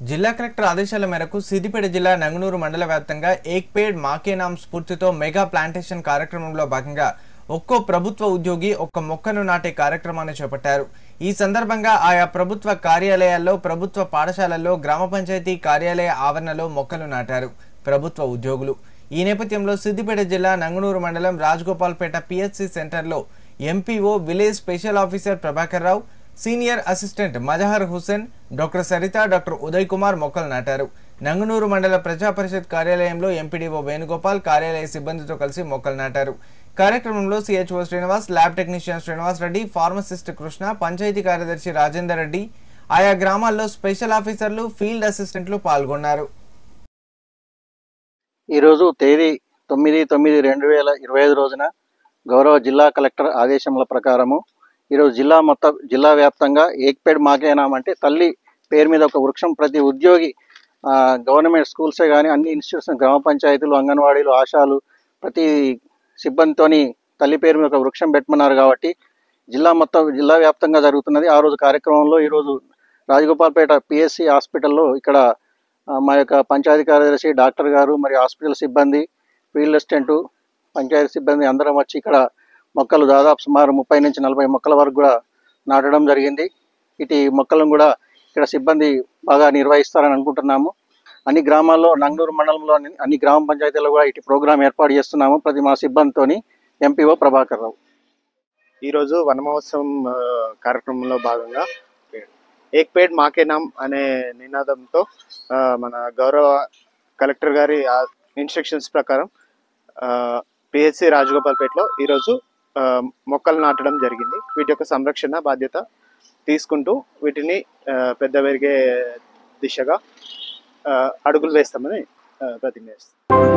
జిల్లా కలెక్టర్ ఆదేశాల మేరకు సిద్దిపేట జిల్లా నంగనూరు మండల వ్యాప్తంగా ఏక్ పేడ్ మాకే నామ్ స్ఫూర్తితో మెగా ప్లాంటేషన్ కార్యక్రమంలో భాగంగా ఒక్కో ప్రభుత్వ ఉద్యోగి ఒక్క మొక్కను నాటే కార్యక్రమాన్ని చేపట్టారు. ఈ సందర్భంగా ఆయా ప్రభుత్వ కార్యాలయాల్లో, ప్రభుత్వ పాఠశాలల్లో, గ్రామ పంచాయతీ కార్యాలయ ఆవరణలో మొక్కలు నాటారు ప్రభుత్వ ఉద్యోగులు. ఈ నేపథ్యంలో సిద్దిపేట జిల్లా నంగనూరు మండలం రాజగోపాల్పేట పిహెచ్సి సెంటర్లో MPO village special officer Prabhakar Rao, senior assistant Mazhar Hussain, doctor Saritha, doctor Uday Kumar మొక్కలు నాటారు. నంగనూరు మండల ప్రజా పరిషత్ కార్యాలయంలో ఎంపీడీఓ వేణుగోపాల్ కార్యాలయ సిబ్బందితో కలిసి మొక్కలు నాటారు. కార్యక్రమంలో CHO Srinivas, lab technician Srinivas Reddy, pharmacist Krishna, panchayat కార్యదర్శి రాజేందర్ రెడ్డి, ఆయా గ్రామాల్లో స్పెషల్ ఆఫీసర్లు, ఫీల్డ్ అసిస్టెంట్లు పాల్గొన్నారు. ఈరోజు తేదీ 9/9/2025 రోజున గౌరవ జిల్లా కలెక్టర్ ఆదేశముల ప్రకారము ఈరోజు జిల్లా వ్యాప్తంగా ఏక్ పేడ్ మాకే నామ్ అంటే తల్లి పేరు మీద ఒక వృక్షం ప్రతి ఉద్యోగి గవర్నమెంట్ స్కూల్సే కానీ అన్ని ఇన్స్టిట్యూట్స్, గ్రామ పంచాయతీలు, అంగన్వాడీలు, ఆశాలు ప్రతి సిబ్బందితోని తల్లి పేరు మీద ఒక వృక్షం పెట్టమన్నారు. కాబట్టి జిల్లా వ్యాప్తంగా జరుగుతున్నది. ఆ రోజు కార్యక్రమంలో ఈరోజు రాజగోపాల్పేట పిఎస్సి హాస్పిటల్లో ఇక్కడ మా యొక్క పంచాయతీ కార్యదర్శి, డాక్టర్ గారు, మరి హాస్పిటల్ సిబ్బంది, ఫీల్డ్ అసిస్టెంట్, పంచాయతీ సిబ్బంది అందరం వచ్చి ఇక్కడ మొక్కలు దాదాపు సుమారు 30 నుంచి 40 మొక్కల వరకు కూడా నాటడం జరిగింది. ఇటు మొక్కలను కూడా ఇక్కడ సిబ్బంది బాగా నిర్వహిస్తారని అనుకుంటున్నాము. అన్ని గ్రామాల్లో, నంగనూరు మండలంలో అన్ని గ్రామ పంచాయతీల్లో కూడా ఇటు ప్రోగ్రాం ఏర్పాటు చేస్తున్నాము ప్రతి మా సిబ్బందితోని. ఎంపీఓ ప్రభాకర్ రావు. ఈరోజు వన మహోత్సవం కార్యక్రమంలో భాగంగా ఏక్ పేడ్ మాకే నామ్ అనే నినాదంతో మన గౌరవ కలెక్టర్ గారి ఇన్స్ట్రక్షన్స్ ప్రకారం పిహెచ్సి రాజగోపాల్పేటలో ఈరోజు మొక్కలు నాటడం జరిగింది. వీటి యొక్క సంరక్షణ బాధ్యత తీసుకుంటూ వీటిని పెద్ద పెరిగే దిశగా అడుగులు వేస్తామని ప్రతిజ్ఞ చేస్తాం.